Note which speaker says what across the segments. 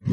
Speaker 1: The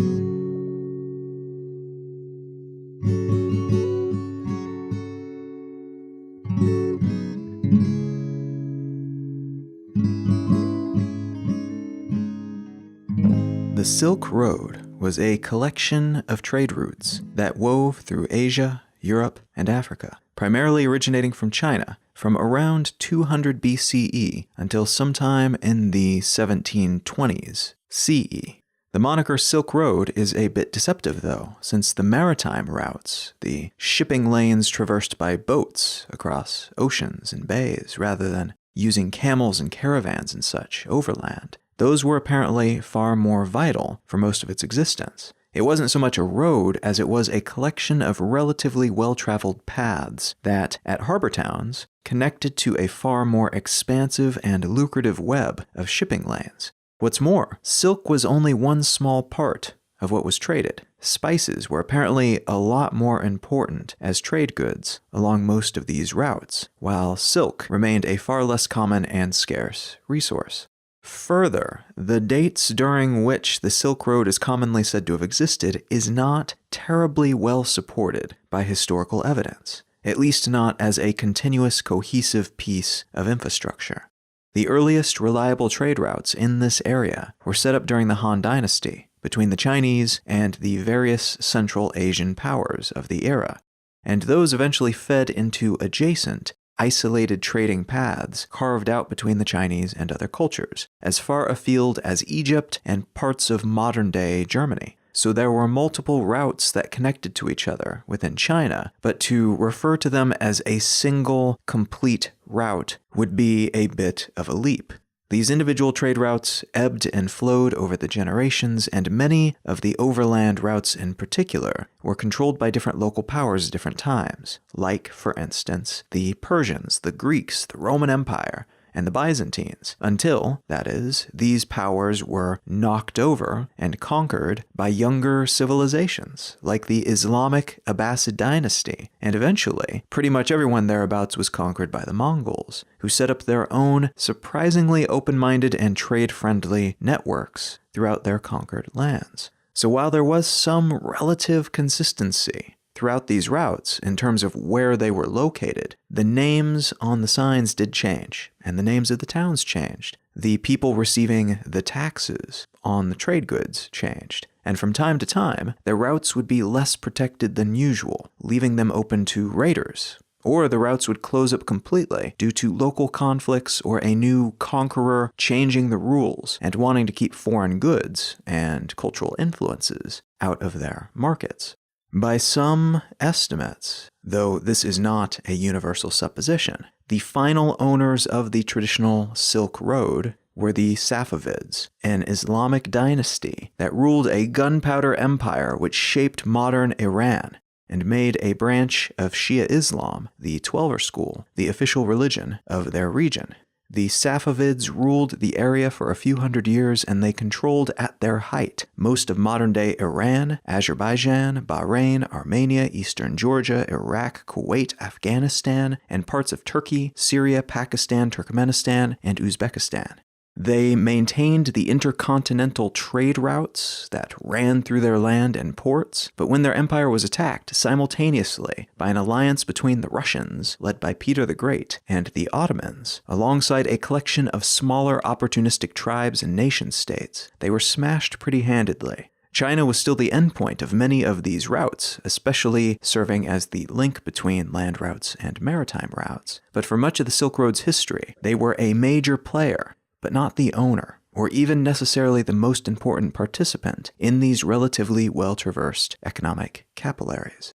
Speaker 1: Silk Road was a collection of trade routes that wove through Asia, Europe, and Africa, primarily originating from China from around 200 BCE until sometime in the 1720s CE. The moniker Silk Road is a bit deceptive, though, since the maritime routes, the shipping lanes traversed by boats across oceans and bays rather than using camels and caravans and such overland, those were apparently far more vital for most of its existence. It wasn't so much a road as it was a collection of relatively well-traveled paths that, at harbor towns, connected to a far more expansive and lucrative web of shipping lanes. What's more, silk was only one small part of what was traded. Spices were apparently a lot more important as trade goods along most of these routes, while silk remained a far less common and scarce resource. Further, the dates during which the Silk Road is commonly said to have existed is not terribly well supported by historical evidence, at least not as a continuous, cohesive piece of infrastructure. The earliest reliable trade routes in this area were set up during the Han Dynasty, between the Chinese and the various Central Asian powers of the era, and those eventually fed into adjacent, isolated trading paths carved out between the Chinese and other cultures, as far afield as Egypt and parts of modern-day Germany. So there were multiple routes that connected to each other within China, but to refer to them as a single, complete route would be a bit of a leap. These individual trade routes ebbed and flowed over the generations, and many of the overland routes in particular were controlled by different local powers at different times, like, for instance, the Persians, the Greeks, the Roman Empire, and the Byzantines, until, that is, these powers were knocked over and conquered by younger civilizations, like the Islamic Abbasid dynasty, and eventually, pretty much everyone thereabouts was conquered by the Mongols, who set up their own surprisingly open-minded and trade-friendly networks throughout their conquered lands. So while there was some relative consistency throughout these routes, in terms of where they were located, the names on the signs did change, and the names of the towns changed. The people receiving the taxes on the trade goods changed, and from time to time, their routes would be less protected than usual, leaving them open to raiders. Or the routes would close up completely due to local conflicts or a new conqueror changing the rules and wanting to keep foreign goods and cultural influences out of their markets. By some estimates, though this is not a universal supposition, the final owners of the traditional Silk Road were the Safavids, an Islamic dynasty that ruled a gunpowder empire which shaped modern Iran and made a branch of Shia Islam, the Twelver School, the official religion of their region. The Safavids ruled the area for a few hundred years, and they controlled at their height most of modern-day Iran, Azerbaijan, Bahrain, Armenia, eastern Georgia, Iraq, Kuwait, Afghanistan, and parts of Turkey, Syria, Pakistan, Turkmenistan, and Uzbekistan. They maintained the intercontinental trade routes that ran through their land and ports, but when their empire was attacked simultaneously by an alliance between the Russians, led by Peter the Great, and the Ottomans, alongside a collection of smaller opportunistic tribes and nation-states, they were smashed pretty handedly. China was still the endpoint of many of these routes, especially serving as the link between land routes and maritime routes. But for much of the Silk Road's history, they were a major player, but not the owner, or even necessarily the most important participant in these relatively well-traversed economic capillaries.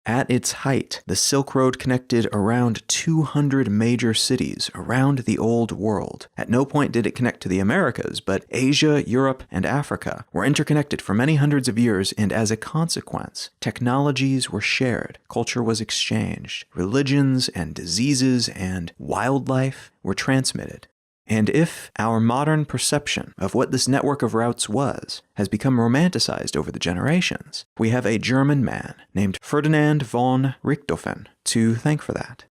Speaker 1: At its height, the Silk Road connected around 200 major cities around the Old World. At no point did it connect to the Americas, but Asia, Europe, and Africa were interconnected for many hundreds of years, and as a consequence, technologies were shared, culture was exchanged, religions and diseases and wildlife were transmitted. And if our modern perception of what this network of routes was has become romanticized over the generations, we have a German man named Ferdinand von Richthofen to thank for that.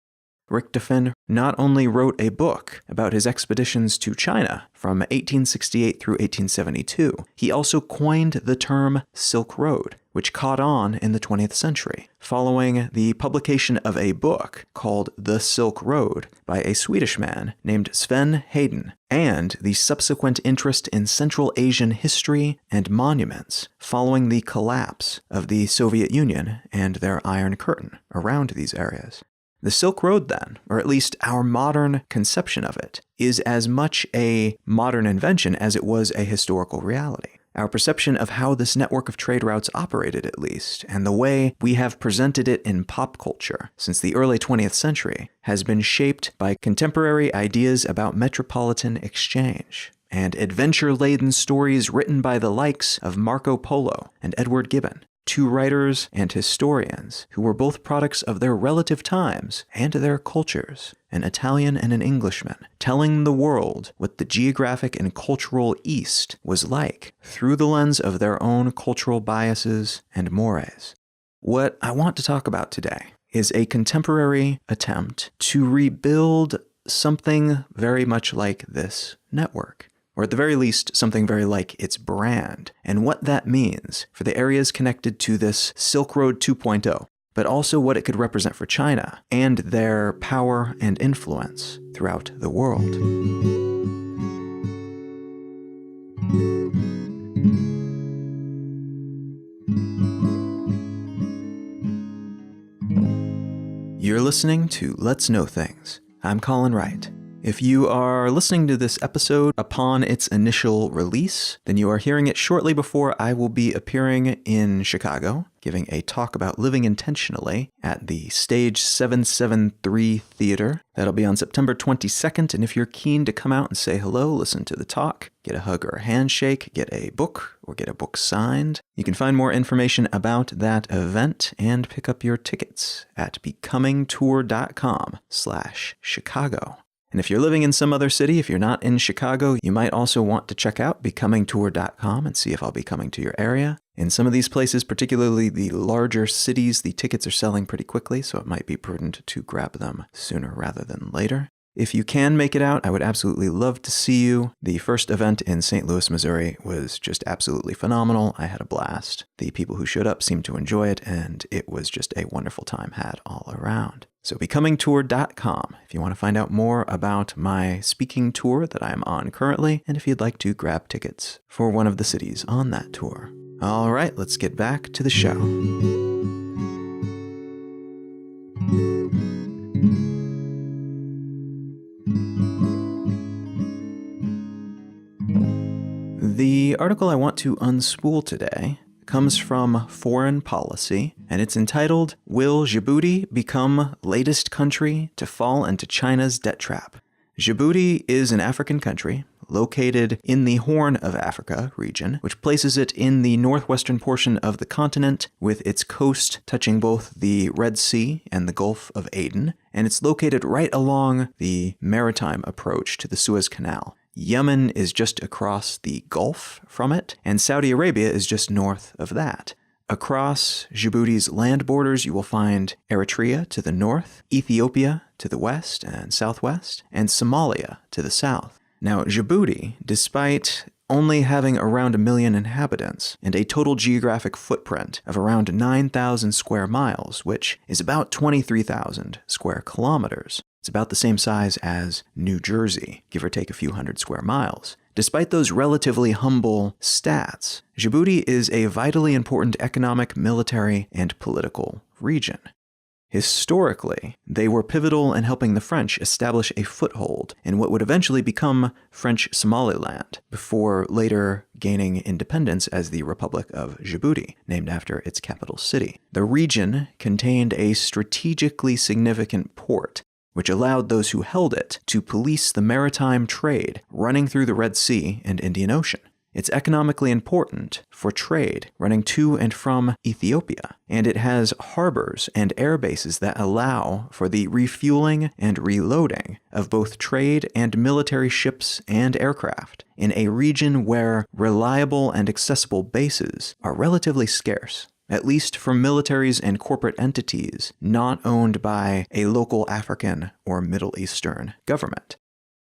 Speaker 1: Richtofen not only wrote a book about his expeditions to China from 1868 through 1872, he also coined the term Silk Road, which caught on in the 20th century, following the publication of a book called The Silk Road by a Swedish man named Sven Hedin, and the subsequent interest in Central Asian history and monuments following the collapse of the Soviet Union and their Iron Curtain around these areas. The Silk Road, then, or at least our modern conception of it, is as much a modern invention as it was a historical reality. Our perception of how this network of trade routes operated, at least, and the way we have presented it in pop culture since the early 20th century, has been shaped by contemporary ideas about metropolitan exchange and adventure-laden stories written by the likes of Marco Polo and Edward Gibbon, two writers and historians who were both products of their relative times and their cultures, an Italian and an Englishman, telling the world what the geographic and cultural East was like through the lens of their own cultural biases and mores. What I want to talk about today is a contemporary attempt to rebuild something very much like this network, or at the very least, something very like its brand, and what that means for the areas connected to this Silk Road 2.0, but also what it could represent for China and their power and influence throughout the world. You're listening to Let's Know Things. I'm Colin Wright. If you are listening to this episode upon its initial release, then you are hearing it shortly before I will be appearing in Chicago, giving a talk about living intentionally at the Stage 773 Theater. That'll be on September 22nd, and if you're keen to come out and say hello, listen to the talk, get a hug or a handshake, get a book, or get a book signed, you can find more information about that event and pick up your tickets at becomingtour.com/Chicago. And if you're living in some other city, if you're not in Chicago, you might also want to check out becomingtour.com and see if I'll be coming to your area. In some of these places, particularly the larger cities, the tickets are selling pretty quickly, so it might be prudent to grab them sooner rather than later. If you can make it out, I would absolutely love to see you. The first event in St. Louis, Missouri was just absolutely phenomenal. I had a blast. The people who showed up seemed to enjoy it, and it was just a wonderful time had all around. So becomingtour.com if you want to find out more about my speaking tour that I am on currently, and if you'd like to grab tickets for one of the cities on that tour. All right, let's get back to the show. The article I want to unspool today comes from Foreign Policy, and it's entitled, "Will Djibouti Become Latest Country to Fall into China's Debt Trap?" Djibouti is an African country located in the Horn of Africa region, which places it in the northwestern portion of the continent with its coast touching both the Red Sea and the Gulf of Aden, and it's located right along the maritime approach to the Suez Canal. Yemen is just across the Gulf from it, and Saudi Arabia is just north of that. Across Djibouti's land borders, you will find Eritrea to the north, Ethiopia to the west and southwest, and Somalia to the south. Now, Djibouti, despite only having around 1 million inhabitants and a total geographic footprint of around 9,000 square miles, which is about 23,000 square kilometers, it's about the same size as New Jersey, give or take a few hundred square miles. Despite those relatively humble stats, Djibouti is a vitally important economic, military, and political region. Historically, they were pivotal in helping the French establish a foothold in what would eventually become French Somaliland, before later gaining independence as the Republic of Djibouti, named after its capital city. The region contained a strategically significant port, which allowed those who held it to police the maritime trade running through the Red Sea and Indian Ocean. It's economically important for trade running to and from Ethiopia, and it has harbors and air bases that allow for the refueling and reloading of both trade and military ships and aircraft in a region where reliable and accessible bases are relatively scarce, at least for militaries and corporate entities not owned by a local African or Middle Eastern government.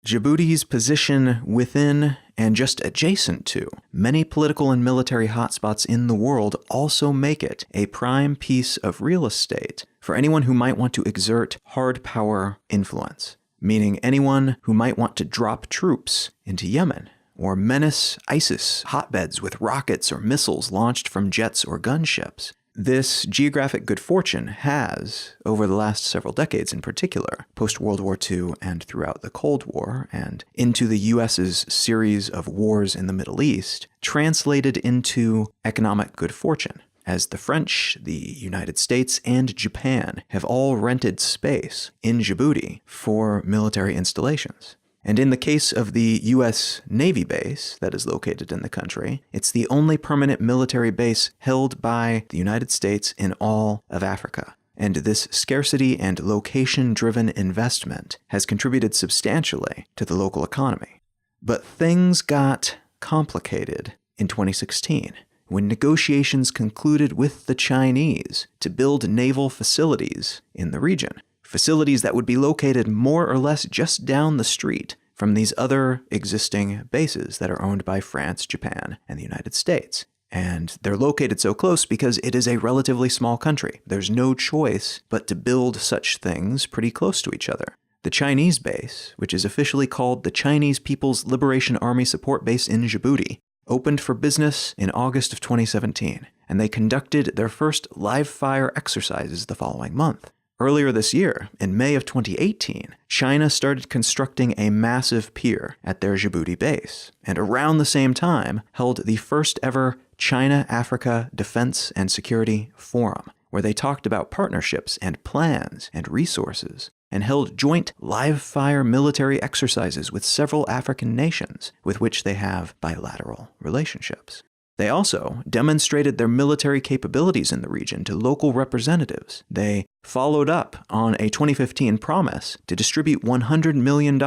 Speaker 1: Djibouti's position within and just adjacent to many political and military hotspots in the world also make it a prime piece of real estate for anyone who might want to exert hard power influence, meaning anyone who might want to drop troops into Yemen or menace ISIS hotbeds with rockets or missiles launched from jets or gunships. This geographic good fortune has, over the last several decades in particular, post-World War II and throughout the Cold War, and into the US's series of wars in the Middle East, translated into economic good fortune, as the French, the United States, and Japan have all rented space in Djibouti for military installations. And in the case of the U.S. Navy base that is located in the country, it's the only permanent military base held by the United States in all of Africa. And this scarcity and location-driven investment has contributed substantially to the local economy. But things got complicated in 2016 when negotiations concluded with the Chinese to build naval facilities in the region. Facilities that would be located more or less just down the street from these other existing bases that are owned by France, Japan, and the United States. And they're located so close because it is a relatively small country. There's no choice but to build such things pretty close to each other. The Chinese base, which is officially called the Chinese People's Liberation Army Support Base in Djibouti, opened for business in August of 2017, and they conducted their first live-fire exercises the following month. Earlier this year, in May of 2018, China started constructing a massive pier at their Djibouti base, and around the same time held the first ever China-Africa Defense and Security Forum, where they talked about partnerships and plans and resources, and held joint live-fire military exercises with several African nations with which they have bilateral relationships. They also demonstrated their military capabilities in the region to local representatives. They followed up on a 2015 promise to distribute $100 million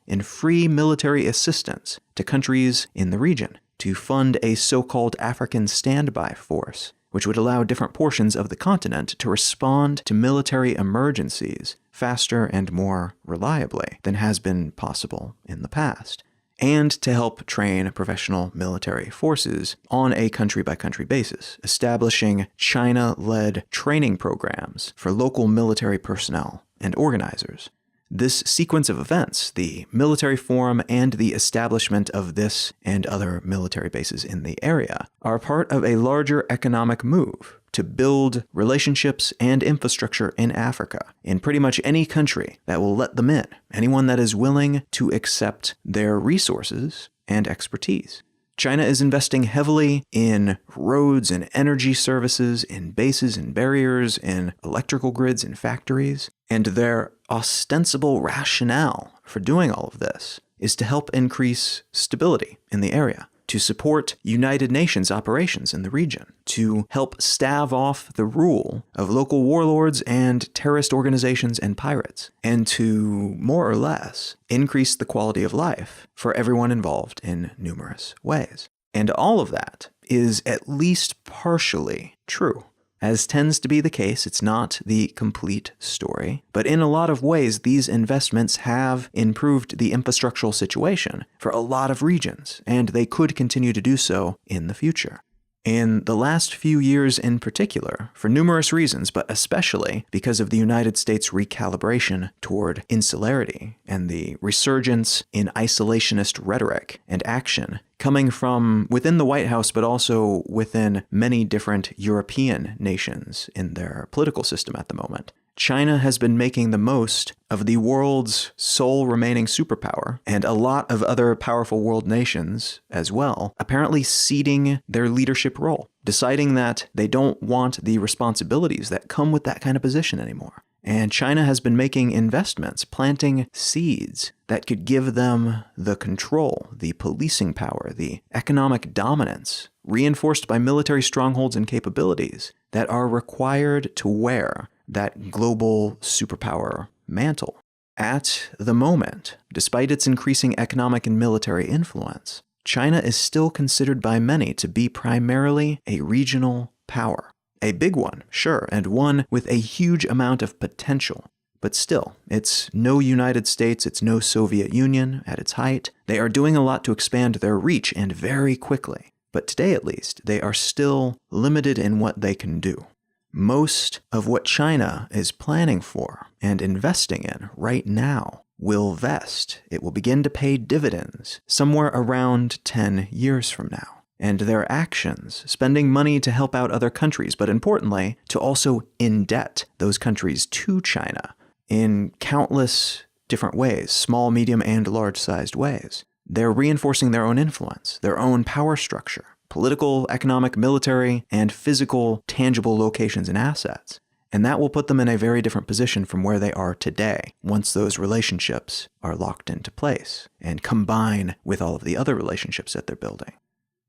Speaker 1: in free military assistance to countries in the region to fund a so-called African standby force, which would allow different portions of the continent to respond to military emergencies faster and more reliably than has been possible in the past, and to help train professional military forces on a country-by-country basis, establishing China-led training programs for local military personnel and organizers. This sequence of events, the military forum and the establishment of this and other military bases in the area, are part of a larger economic move to build relationships and infrastructure in Africa, in pretty much any country that will let them in, anyone that is willing to accept their resources and expertise. China is investing heavily in roads and energy services, in bases and barriers, in electrical grids and factories, and their ostensible rationale for doing all of this is to help increase stability in the area, to support United Nations operations in the region, to help stave off the rule of local warlords and terrorist organizations and pirates, and to, more or less, increase the quality of life for everyone involved in numerous ways. And all of that is at least partially true. As tends to be the case, it's not the complete story, but in a lot of ways, these investments have improved the infrastructural situation for a lot of regions, and they could continue to do so in the future. In the last few years in particular, for numerous reasons, but especially because of the United States' recalibration toward insularity and the resurgence in isolationist rhetoric and action coming from within the White House, but also within many different European nations in their political system at the moment, China has been making the most of the world's sole remaining superpower, and a lot of other powerful world nations as well, apparently ceding their leadership role, deciding that they don't want the responsibilities that come with that kind of position anymore. And China has been making investments, planting seeds that could give them the control, the policing power, the economic dominance, reinforced by military strongholds and capabilities that are required to wear that global superpower mantle. At the moment, despite its increasing economic and military influence, China is still considered by many to be primarily a regional power. A big one, sure, and one with a huge amount of potential. But still, it's no United States, it's no Soviet Union at its height. They are doing a lot to expand their reach, and very quickly. But today, at least, they are still limited in what they can do. Most of what China is planning for and investing in right now will vest. It will begin to pay dividends somewhere around 10 years from now. And their actions, spending money to help out other countries, but importantly, to also indebt those countries to China in countless different ways, small, medium, and large-sized ways. They're reinforcing their own influence, their own power structure, political, economic, military, and physical, tangible locations and assets. And that will put them in a very different position from where they are today, once those relationships are locked into place and combine with all of the other relationships that they're building.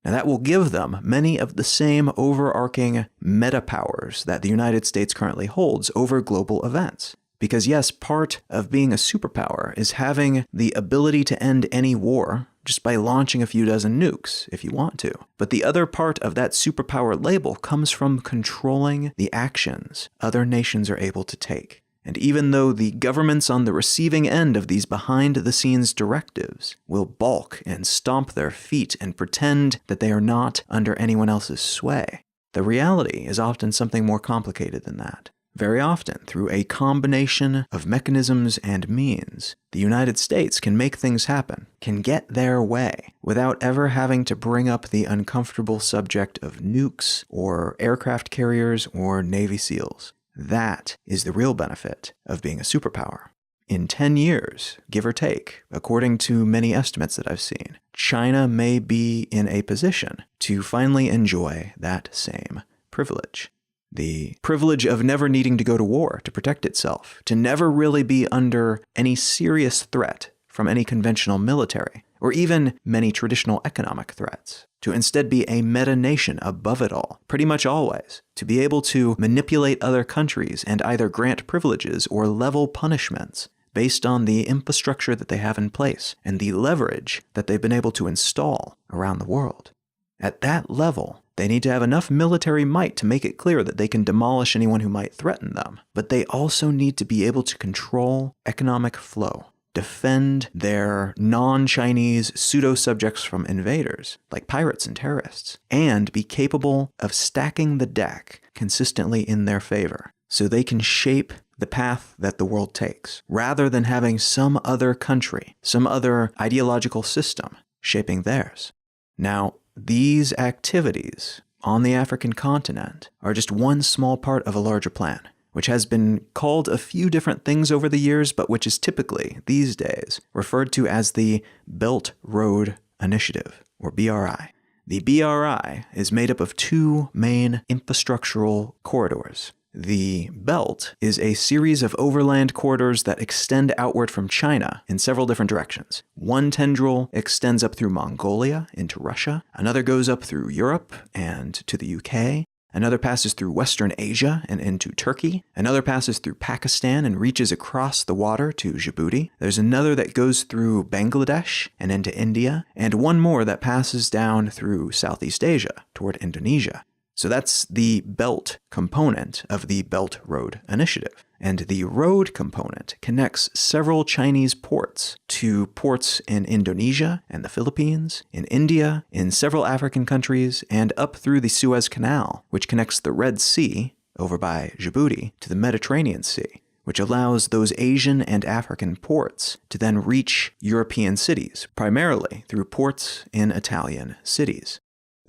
Speaker 1: Now, that will give them many of the same overarching meta powers that the United States currently holds over global events. Because yes, part of being a superpower is having the ability to end any war just by launching a few dozen nukes, if you want to. But the other part of that superpower label comes from controlling the actions other nations are able to take. And even though the governments on the receiving end of these behind-the-scenes directives will balk and stomp their feet and pretend that they are not under anyone else's sway, the reality is often something more complicated than that. Very often, through a combination of mechanisms and means, the United States can make things happen, can get their way, without ever having to bring up the uncomfortable subject of nukes or aircraft carriers or Navy SEALs. That is the real benefit of being a superpower. In 10 years, give or take, according to many estimates that I've seen, China may be in a position to finally enjoy that same privilege. The privilege of never needing to go to war to protect itself, to never really be under any serious threat from any conventional military, or even many traditional economic threats, to instead be a meta-nation above it all, pretty much always, to be able to manipulate other countries and either grant privileges or level punishments based on the infrastructure that they have in place and the leverage that they've been able to install around the world. At that level, they need to have enough military might to make it clear that they can demolish anyone who might threaten them, but they also need to be able to control economic flow, defend their non-Chinese pseudo-subjects from invaders, like pirates and terrorists, and be capable of stacking the deck consistently in their favor, so they can shape the path that the world takes, rather than having some other country, some other ideological system shaping theirs. Now, these activities on the African continent are just one small part of a larger plan, which has been called a few different things over the years, but which is typically, these days, referred to as the Belt Road Initiative, or BRI. The BRI is made up of two main infrastructural corridors. The Belt is a series of overland corridors that extend outward from China in several different directions. One tendril extends up through Mongolia into Russia, another goes up through Europe and to the UK, another passes through Western Asia and into Turkey, another passes through Pakistan and reaches across the water to Djibouti, there's another that goes through Bangladesh and into India, and one more that passes down through Southeast Asia toward Indonesia. So that's the Belt component of the Belt Road Initiative. And the road component connects several Chinese ports to ports in Indonesia and the Philippines, in India, in several African countries, and up through the Suez Canal, which connects the Red Sea, over by Djibouti, to the Mediterranean Sea, which allows those Asian and African ports to then reach European cities, primarily through ports in Italian cities.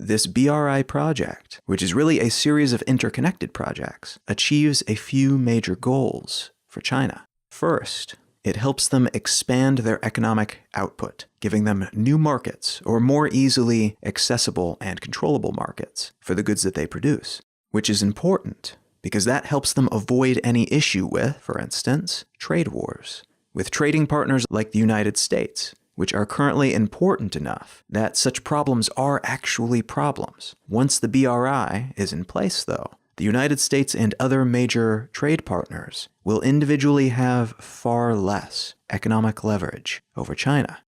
Speaker 1: This BRI project, which is really a series of interconnected projects, achieves a few major goals for China. First, it helps them expand their economic output, giving them new markets or more easily accessible and controllable markets for the goods that they produce, which is important because that helps them avoid any issue with, for instance, trade wars with trading partners like the United States, which are currently important enough that such problems are actually problems. Once the BRI is in place, though, the United States and other major trade partners will individually have far less economic leverage over China.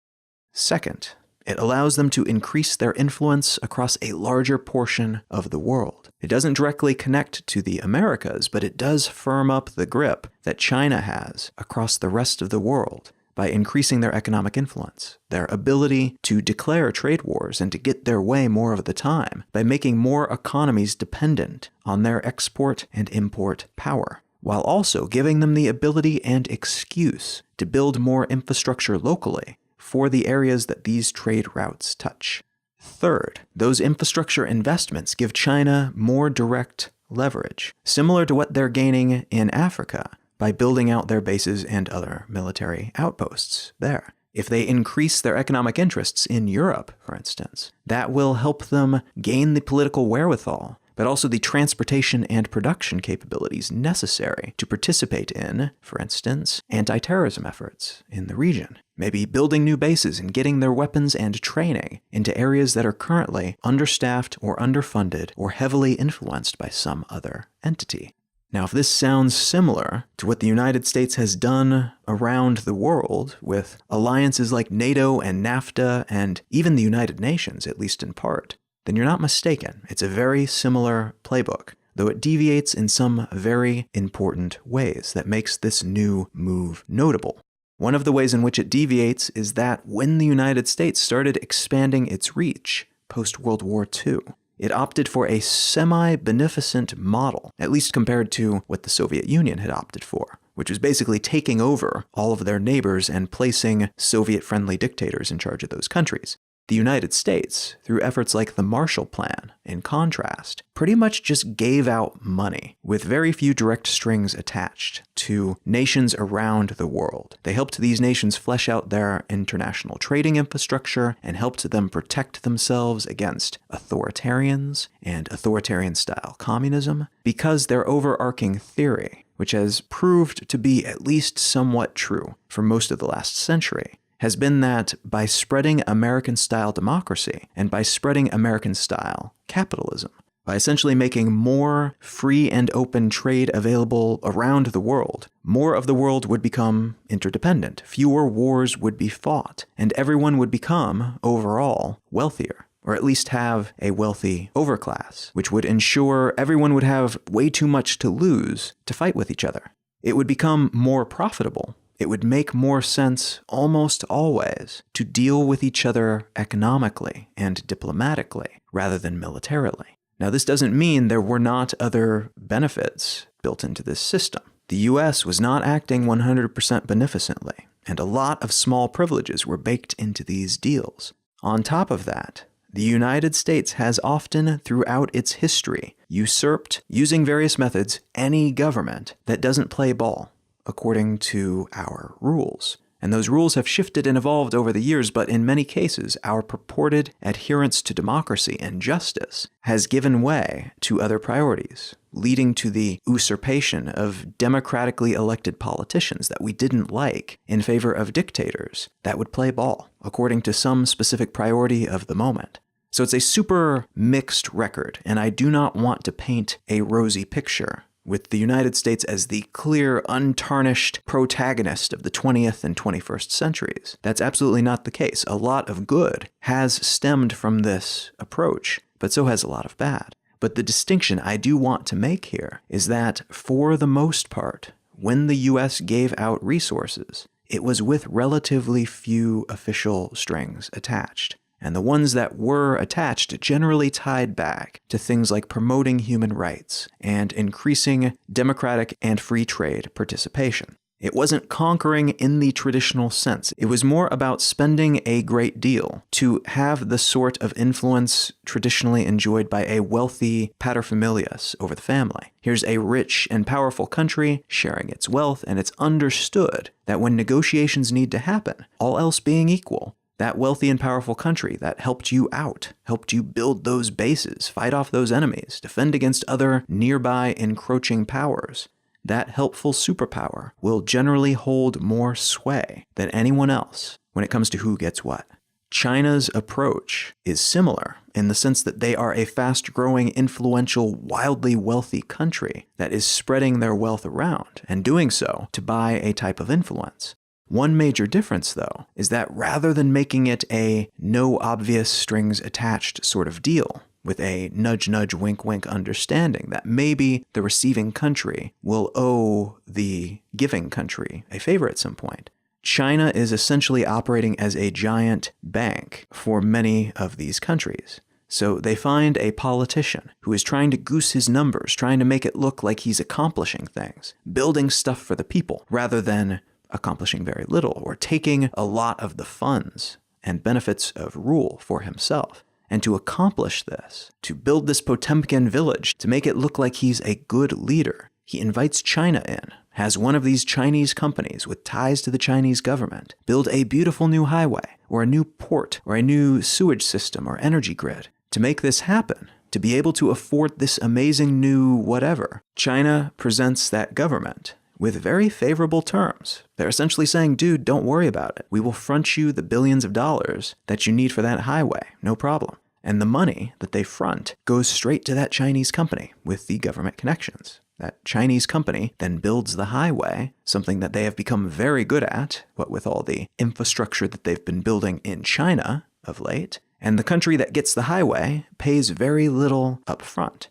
Speaker 1: Second, It allows them to increase their influence across a larger portion of the world. It doesn't directly connect to the Americas, but it does firm up the grip that China has across the rest of the world by increasing their economic influence, their ability to declare trade wars and to get their way more of the time by making more economies dependent on their export and import power, while also giving them the ability and excuse to build more infrastructure locally for the areas that these trade routes touch. Third, those infrastructure investments give China more direct leverage, similar to what they're gaining in Africa by building out their bases and other military outposts there. If they increase their economic interests in Europe, for instance, that will help them gain the political wherewithal, but also the transportation and production capabilities necessary to participate in, for instance, anti-terrorism efforts in the region. Maybe building new bases and getting their weapons and training into areas that are currently understaffed or underfunded or heavily influenced by some other entity. Now, if this sounds similar to what the United States has done around the world with alliances like NATO and NAFTA and even the United Nations, at least in part, then you're not mistaken. It's a very similar playbook, though it deviates in some very important ways that makes this new move notable. One of the ways in which it deviates is that when the United States started expanding its reach post-World War II, it opted for a semi-beneficent model, at least compared to what the Soviet Union had opted for, which was basically taking over all of their neighbors and placing Soviet-friendly dictators in charge of those countries. The United States, through efforts like the Marshall Plan, in contrast, pretty much just gave out money with very few direct strings attached to nations around the world. They helped these nations flesh out their international trading infrastructure and helped them protect themselves against authoritarians and authoritarian-style communism, because their overarching theory, which has proved to be at least somewhat true for most of the last century, has been that by spreading American-style democracy and by spreading American-style capitalism, by essentially making more free and open trade available around the world, more of the world would become interdependent, fewer wars would be fought, and everyone would become, overall, wealthier, or at least have a wealthy overclass, which would ensure everyone would have way too much to lose to fight with each other. It would become more profitable. It would make more sense, almost always, to deal with each other economically and diplomatically, rather than militarily. Now, this doesn't mean there were not other benefits built into this system. The US was not acting 100% beneficently, and a lot of small privileges were baked into these deals. On top of that, the United States has often, throughout its history, usurped, using various methods, any government that doesn't play ball according to our rules. And those rules have shifted and evolved over the years, but in many cases, our purported adherence to democracy and justice has given way to other priorities, leading to the usurpation of democratically elected politicians that we didn't like in favor of dictators that would play ball according to some specific priority of the moment. So it's a super mixed record, and I do not want to paint a rosy picture with the United States as the clear, untarnished protagonist of the 20th and 21st centuries. That's absolutely not the case. A lot of good has stemmed from this approach, but so has a lot of bad. But the distinction I do want to make here is that, for the most part, when the US gave out resources, it was with relatively few official strings attached. And the ones that were attached generally tied back to things like promoting human rights and increasing democratic and free trade participation. It wasn't conquering in the traditional sense. It was more about spending a great deal to have the sort of influence traditionally enjoyed by a wealthy paterfamilias over the family. Here's a rich and powerful country sharing its wealth, and it's understood that when negotiations need to happen, all else being equal, that wealthy and powerful country that helped you out, helped you build those bases, fight off those enemies, defend against other nearby encroaching powers, that helpful superpower will generally hold more sway than anyone else when it comes to who gets what. China's approach is similar in the sense that they are a fast-growing, influential, wildly wealthy country that is spreading their wealth around and doing so to buy a type of influence. One major difference, though, is that rather than making it a no obvious strings attached sort of deal, with a nudge nudge wink wink understanding that maybe the receiving country will owe the giving country a favor at some point, China is essentially operating as a giant bank for many of these countries. So they find a politician who is trying to goose his numbers, trying to make it look like he's accomplishing things, building stuff for the people, rather than accomplishing very little or taking a lot of the funds and benefits of rule for himself. And to accomplish this, to build this Potemkin village, to make it look like he's a good leader, he invites China in, has one of these Chinese companies with ties to the Chinese government build a beautiful new highway, or a new port, or a new sewage system or energy grid. To make this happen, to be able to afford this amazing new whatever, China presents that government with very favorable terms. They're essentially saying, dude, don't worry about it. We will front you the billions of dollars that you need for that highway, no problem. And the money that they front goes straight to that Chinese company with the government connections. That Chinese company then builds the highway, something that they have become very good at, what with all the infrastructure that they've been building in China of late. And the country that gets the highway pays very little up front.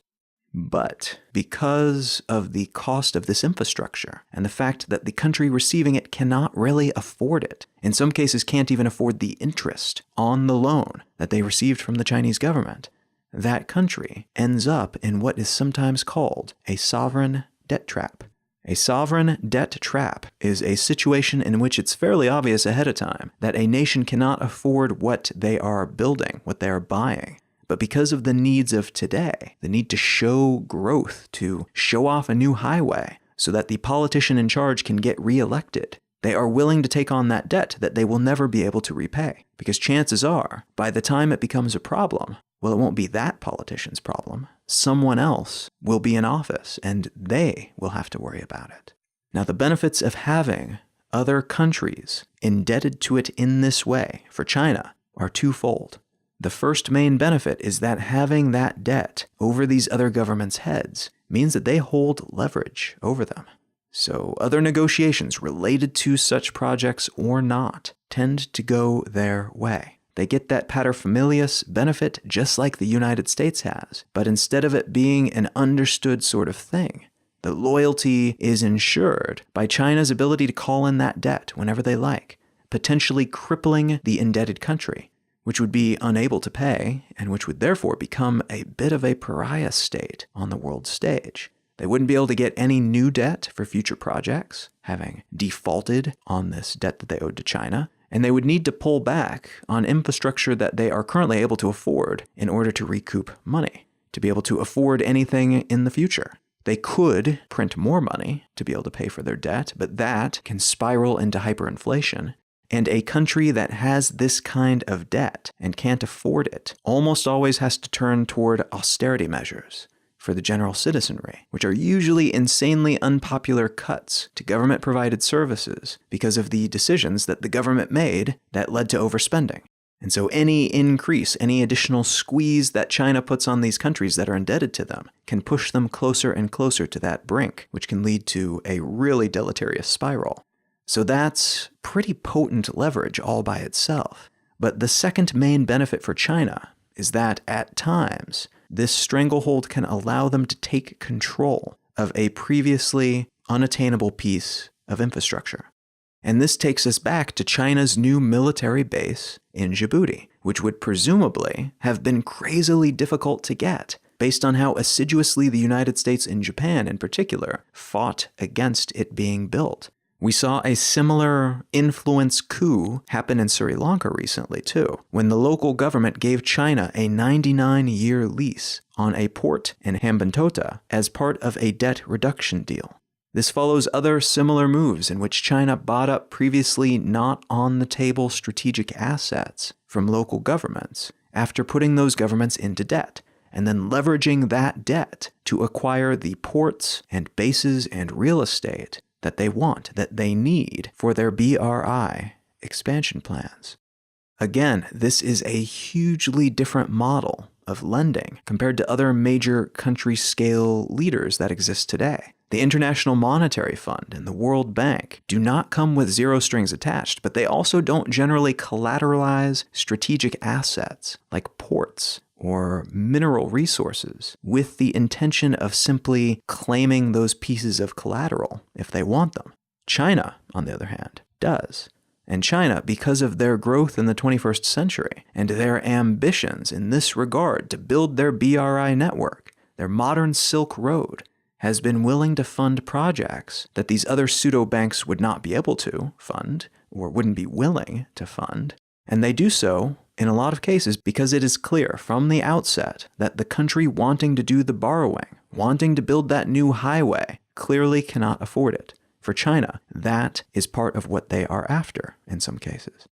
Speaker 1: But because of the cost of this infrastructure and the fact that the country receiving it cannot really afford it, in some cases can't even afford the interest on the loan that they received from the Chinese government, that country ends up in what is sometimes called a sovereign debt trap. A sovereign debt trap is a situation in which it's fairly obvious ahead of time that a nation cannot afford what they are building, what they are buying. But because of the needs of today, the need to show growth, to show off a new highway so that the politician in charge can get reelected, they are willing to take on that debt that they will never be able to repay. Because chances are, by the time it becomes a problem, well, it won't be that politician's problem. Someone else will be in office, and they will have to worry about it. Now, the benefits of having other countries indebted to it in this way for China are twofold. The first main benefit is that having that debt over these other governments' heads means that they hold leverage over them. So other negotiations related to such projects or not tend to go their way. They get that paterfamilias benefit just like the United States has, but instead of it being an understood sort of thing, the loyalty is ensured by China's ability to call in that debt whenever they like, potentially crippling the indebted country, which would be unable to pay and which would therefore become a bit of a pariah state on the world stage. They wouldn't be able to get any new debt for future projects, having defaulted on this debt that they owed to China, and they would need to pull back on infrastructure that they are currently able to afford in order to recoup money, to be able to afford anything in the future. They could print more money to be able to pay for their debt, but that can spiral into hyperinflation. And a country that has this kind of debt and can't afford it almost always has to turn toward austerity measures for the general citizenry, which are usually insanely unpopular cuts to government-provided services because of the decisions that the government made that led to overspending. And so any increase, any additional squeeze that China puts on these countries that are indebted to them can push them closer and closer to that brink, which can lead to a really deleterious spiral. So that's pretty potent leverage all by itself. But the second main benefit for China is that at times, this stranglehold can allow them to take control of a previously unattainable piece of infrastructure. And this takes us back to China's new military base in Djibouti, which would presumably have been crazily difficult to get, based on how assiduously the United States and Japan in particular fought against it being built. We saw a similar influence coup happen in Sri Lanka recently, too, when the local government gave China a 99-year lease on a port in Hambantota as part of a debt reduction deal. This follows other similar moves in which China bought up previously not on-the-table strategic assets from local governments after putting those governments into debt, and then leveraging that debt to acquire the ports and bases and real estate that they want, that they need for their BRI expansion plans. Again, this is a hugely different model of lending compared to other major country-scale leaders that exist today. The International Monetary Fund and the World Bank do not come with zero strings attached, but they also don't generally collateralize strategic assets like ports or mineral resources with the intention of simply claiming those pieces of collateral if they want them. China, on the other hand, does. And China, because of their growth in the 21st century and their ambitions in this regard to build their BRI network, their modern Silk Road, has been willing to fund projects that these other pseudo-banks would not be able to fund or wouldn't be willing to fund. And they do so in a lot of cases because it is clear from the outset that the country wanting to do the borrowing, wanting to build that new highway, clearly cannot afford it. For China, that is part of what they are after in some cases.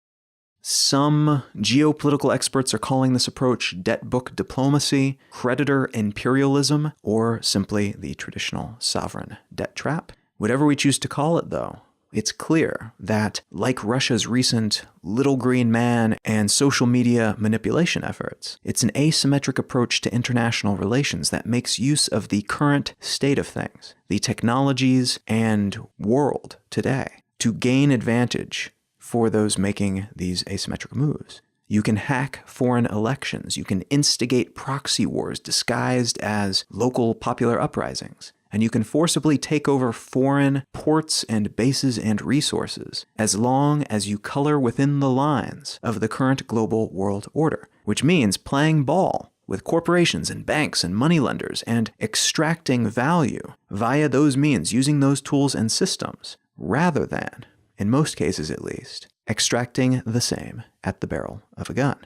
Speaker 1: Some geopolitical experts are calling this approach debt book diplomacy, creditor imperialism, or simply the traditional sovereign debt trap. Whatever we choose to call it, though, it's clear that, like Russia's recent little green man and social media manipulation efforts, it's an asymmetric approach to international relations that makes use of the current state of things, the technologies and world today, to gain advantage for those making these asymmetric moves. You can hack foreign elections. You can instigate proxy wars disguised as local popular uprisings. And you can forcibly take over foreign ports and bases and resources as long as you color within the lines of the current global world order, which means playing ball with corporations and banks and moneylenders and extracting value via those means, using those tools and systems, rather than, in most cases at least, extracting the same at the barrel of a gun.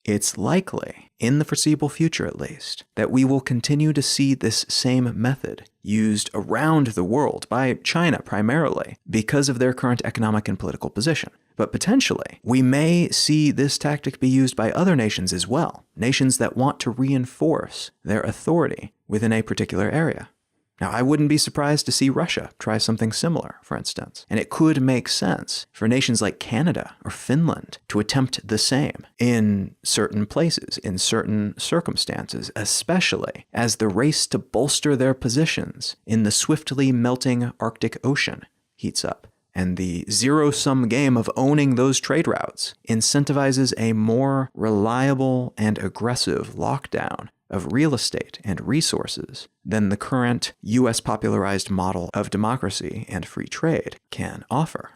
Speaker 1: It's likely, in the foreseeable future at least, that we will continue to see this same method used around the world by China primarily because of their current economic and political position. But potentially, we may see this tactic be used by other nations as well, nations that want to reinforce their authority within a particular area. Now, I wouldn't be surprised to see Russia try something similar, for instance, and it could make sense for nations like Canada or Finland to attempt the same in certain places, in certain circumstances, especially as the race to bolster their positions in the swiftly melting Arctic Ocean heats up. And the zero-sum game of owning those trade routes incentivizes a more reliable and aggressive lockdown of real estate and resources than the current U.S. popularized model of democracy and free trade can offer.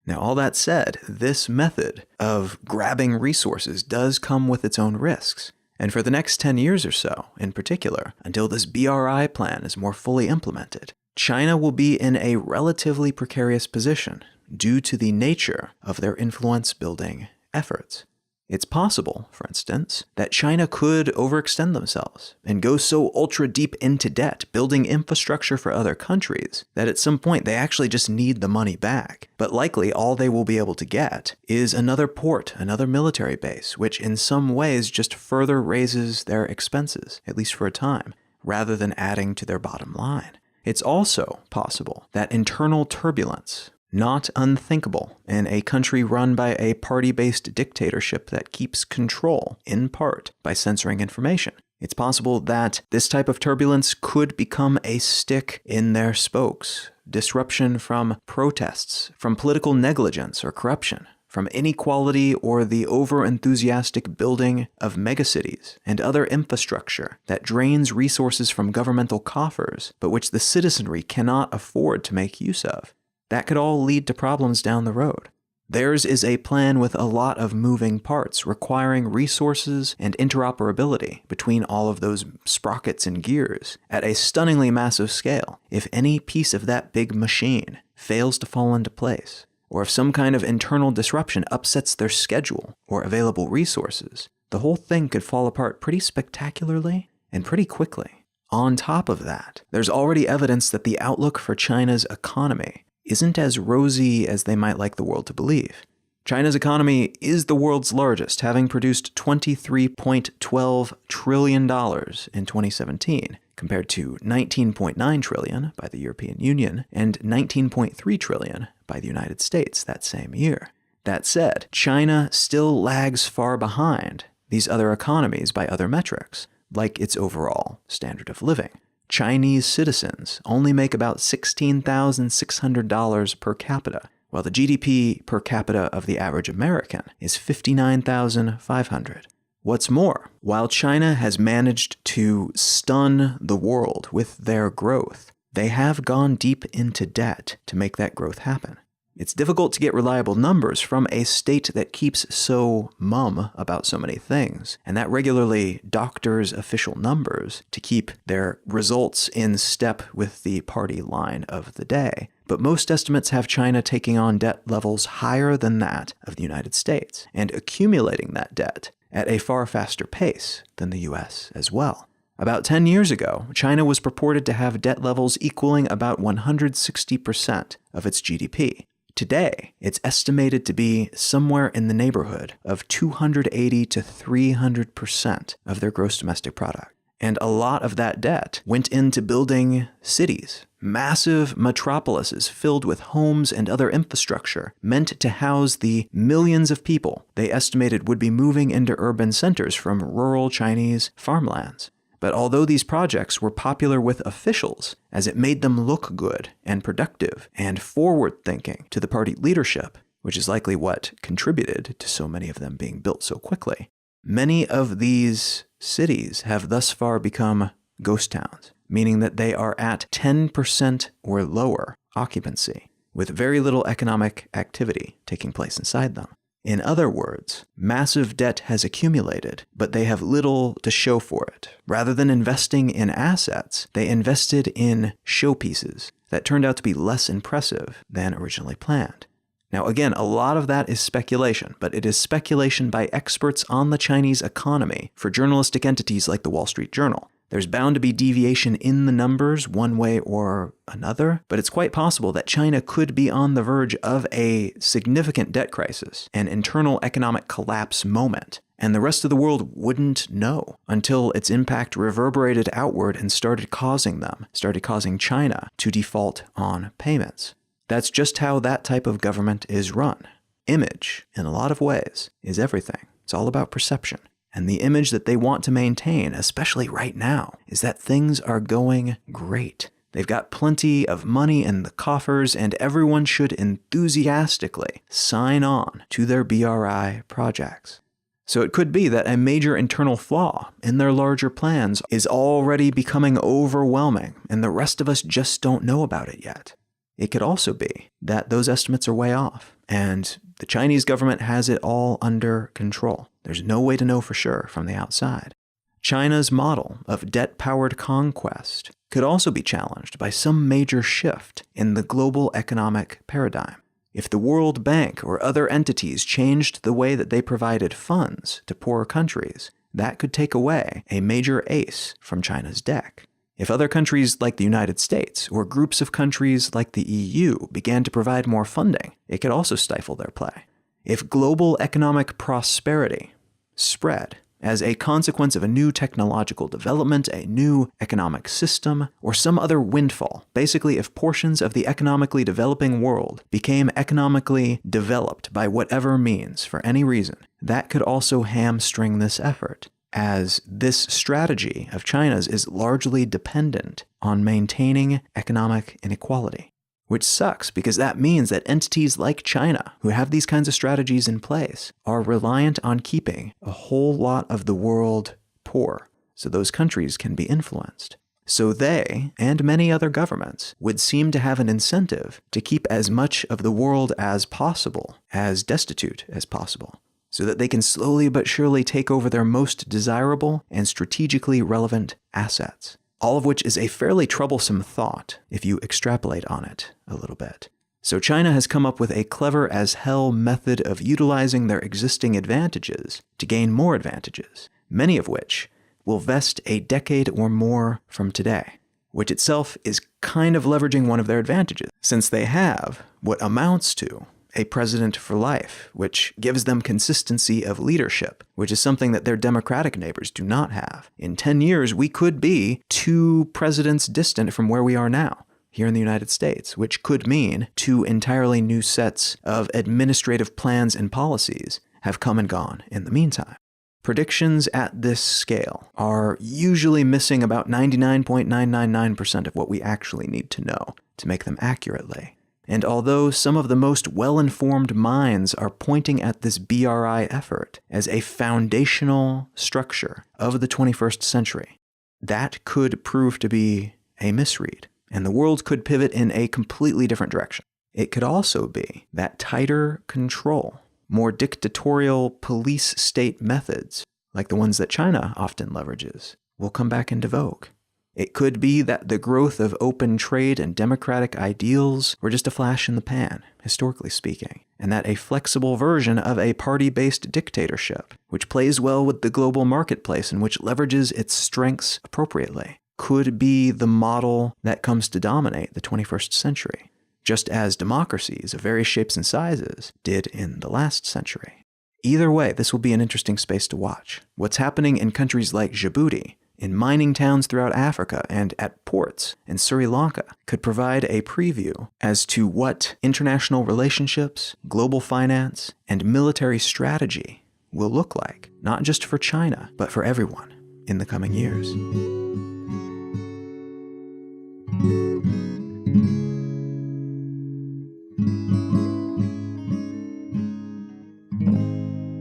Speaker 1: Now, all that said, this method of grabbing resources does come with its own risks. And for the next 10 years or so, in particular, until this BRI plan is more fully implemented, China will be in a relatively precarious position due to the nature of their influence-building efforts. It's possible, for instance, that China could overextend themselves and go so ultra-deep into debt, building infrastructure for other countries, that at some point they actually just need the money back. But likely all they will be able to get is another port, another military base, which in some ways just further raises their expenses, at least for a time, rather than adding to their bottom line. It's also possible that internal turbulence, not unthinkable in a country run by a party-based dictatorship that keeps control, in part, by censoring information. It's possible that this type of turbulence could become a stick in their spokes. Disruption from protests, from political negligence or corruption, from inequality or the over-enthusiastic building of megacities and other infrastructure that drains resources from governmental coffers, but which the citizenry cannot afford to make use of. That could all lead to problems down the road. Theirs is a plan with a lot of moving parts, requiring resources and interoperability between all of those sprockets and gears at a stunningly massive scale. If any piece of that big machine fails to fall into place, or if some kind of internal disruption upsets their schedule or available resources, the whole thing could fall apart pretty spectacularly and pretty quickly. On top of that, there's already evidence that the outlook for China's economy isn't as rosy as they might like the world to believe. China's economy is the world's largest, having produced $23.12 trillion in 2017, compared to $19.9 trillion by the European Union and $19.3 trillion by the United States that same year. That said, China still lags far behind these other economies by other metrics, like its overall standard of living. Chinese citizens only make about $16,600 per capita, while the GDP per capita of the average American is $59,500. What's more, while China has managed to stun the world with their growth, they have gone deep into debt to make that growth happen. It's difficult to get reliable numbers from a state that keeps so mum about so many things, and that regularly doctors official numbers to keep their results in step with the party line of the day. But most estimates have China taking on debt levels higher than that of the United States, and accumulating that debt at a far faster pace than the US as well. About 10 years ago, China was purported to have debt levels equaling about 160% of its GDP. Today, it's estimated to be somewhere in the neighborhood of 280 to 300% of their gross domestic product. And a lot of that debt went into building cities, massive metropolises filled with homes and other infrastructure meant to house the millions of people they estimated would be moving into urban centers from rural Chinese farmlands. But although these projects were popular with officials, as it made them look good and productive and forward-thinking to the party leadership, which is likely what contributed to so many of them being built so quickly, many of these cities have thus far become ghost towns, meaning that they are at 10% or lower occupancy, with very little economic activity taking place inside them. In other words, massive debt has accumulated, but they have little to show for it. Rather than investing in assets, they invested in showpieces that turned out to be less impressive than originally planned. Now again, a lot of that is speculation, but it is speculation by experts on the Chinese economy for journalistic entities like the Wall Street Journal. There's bound to be deviation in the numbers one way or another, but it's quite possible that China could be on the verge of a significant debt crisis, an internal economic collapse moment, and the rest of the world wouldn't know until its impact reverberated outward and started causing China to default on payments. That's just how that type of government is run. Image, in a lot of ways, is everything. It's all about perception. And the image that they want to maintain, especially right now, is that things are going great. They've got plenty of money in the coffers, and everyone should enthusiastically sign on to their BRI projects. So it could be that a major internal flaw in their larger plans is already becoming overwhelming, and the rest of us just don't know about it yet. It could also be that those estimates are way off, and the Chinese government has it all under control. There's no way to know for sure from the outside. China's model of debt-powered conquest could also be challenged by some major shift in the global economic paradigm. If the World Bank or other entities changed the way that they provided funds to poorer countries, that could take away a major ace from China's deck. If other countries like the United States or groups of countries like the EU began to provide more funding, it could also stifle their play. If global economic prosperity spread as a consequence of a new technological development, a new economic system, or some other windfall, basically if portions of the economically developing world became economically developed by whatever means for any reason, that could also hamstring this effort, as this strategy of China's is largely dependent on maintaining economic inequality. Which sucks because that means that entities like China, who have these kinds of strategies in place, are reliant on keeping a whole lot of the world poor, so those countries can be influenced. So they, and many other governments, would seem to have an incentive to keep as much of the world as possible, as destitute as possible, so that they can slowly but surely take over their most desirable and strategically relevant assets. All of which is a fairly troublesome thought if you extrapolate on it a little bit. So China has come up with a clever as hell method of utilizing their existing advantages to gain more advantages, many of which will vest a decade or more from today, which itself is kind of leveraging one of their advantages, since they have what amounts to a president for life, which gives them consistency of leadership, which is something that their democratic neighbors do not have. In 10 years, we could be 2 presidents distant from where we are now, here in the United States, which could mean 2 entirely new sets of administrative plans and policies have come and gone in the meantime. Predictions at this scale are usually missing about 99.999% of what we actually need to know to make them accurately. And although some of the most well-informed minds are pointing at this BRI effort as a foundational structure of the 21st century, that could prove to be a misread, and the world could pivot in a completely different direction. It could also be that tighter control, more dictatorial police state methods, like the ones that China often leverages, will come back into vogue. It could be that the growth of open trade and democratic ideals were just a flash in the pan, historically speaking, and that a flexible version of a party-based dictatorship, which plays well with the global marketplace and which leverages its strengths appropriately, could be the model that comes to dominate the 21st century, just as democracies of various shapes and sizes did in the last century. Either way, this will be an interesting space to watch. What's happening in countries like Djibouti, in mining towns throughout Africa, and at ports in Sri Lanka could provide a preview as to what international relationships, global finance, and military strategy will look like, not just for China, but for everyone in the coming years.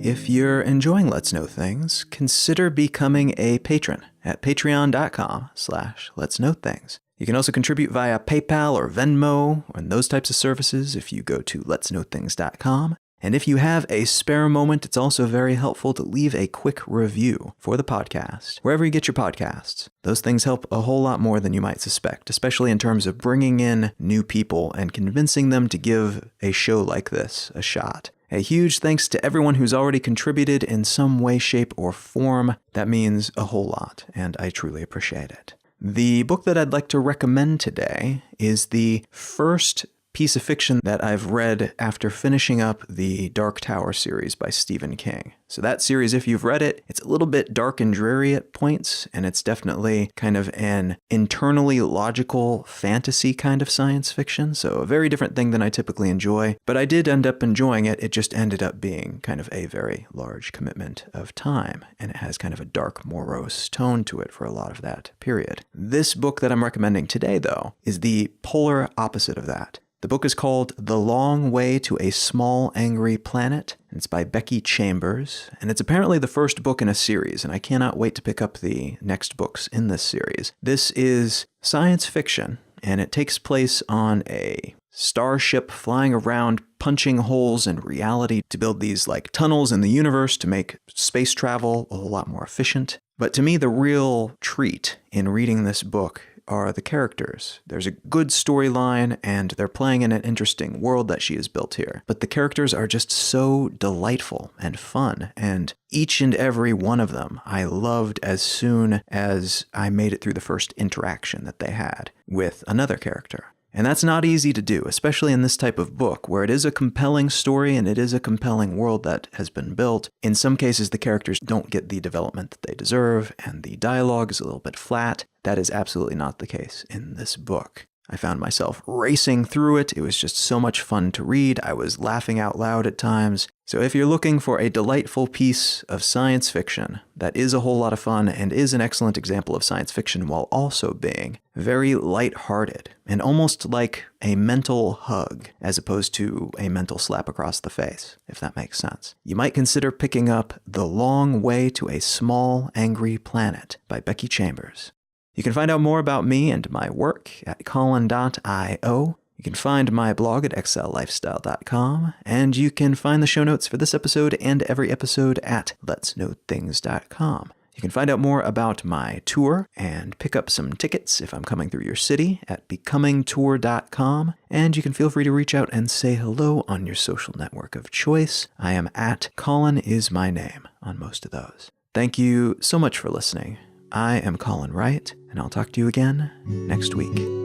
Speaker 1: If you're enjoying Let's Know Things, consider becoming a patron at patreon.com/Let's Know Things. You can also contribute via PayPal or Venmo and those types of services if you go to letsknowthings.com. And if you have a spare moment, it's also very helpful to leave a quick review for the podcast, wherever you get your podcasts. Those things help a whole lot more than you might suspect, especially in terms of bringing in new people and convincing them to give a show like this a shot. A huge thanks to everyone who's already contributed in some way, shape, or form. That means a whole lot, and I truly appreciate it. The book that I'd like to recommend today is the first piece of fiction that I've read after finishing up the Dark Tower series by Stephen King. So that series, if you've read it, it's a little bit dark and dreary at points, and it's definitely kind of an internally logical fantasy kind of science fiction, so a very different thing than I typically enjoy, but I did end up enjoying it. It just ended up being kind of a very large commitment of time, and it has kind of a dark, morose tone to it for a lot of that period. This book that I'm recommending today, though, is the polar opposite of that. The book is called The Long Way to a Small Angry Planet, and it's by Becky Chambers, and it's apparently the first book in a series, and I cannot wait to pick up the next books in this series. This is science fiction, and it takes place on a starship flying around, punching holes in reality to build these like tunnels in the universe to make space travel a whole lot more efficient. But to me, the real treat in reading this book are the characters. There's a good storyline, and they're playing in an interesting world that she has built here. But the characters are just so delightful and fun, and each and every one of them I loved as soon as I made it through the first interaction that they had with another character. And that's not easy to do, especially in this type of book, where it is a compelling story and it is a compelling world that has been built. In some cases, the characters don't get the development that they deserve, and the dialogue is a little bit flat. That is absolutely not the case in this book. I found myself racing through it. It was just so much fun to read. I was laughing out loud at times. So if you're looking for a delightful piece of science fiction that is a whole lot of fun and is an excellent example of science fiction while also being very lighthearted and almost like a mental hug as opposed to a mental slap across the face, if that makes sense, you might consider picking up The Long Way to a Small Angry Planet by Becky Chambers. You can find out more about me and my work at colin.io. You can find my blog at excellifestyle.com, and you can find the show notes for this episode and every episode at letsknowthings.com. You can find out more about my tour and pick up some tickets if I'm coming through your city at becomingtour.com, and you can feel free to reach out and say hello on your social network of choice. I am at Colin is my name on most of those. Thank you so much for listening. I am Colin Wright, and I'll talk to you again next week.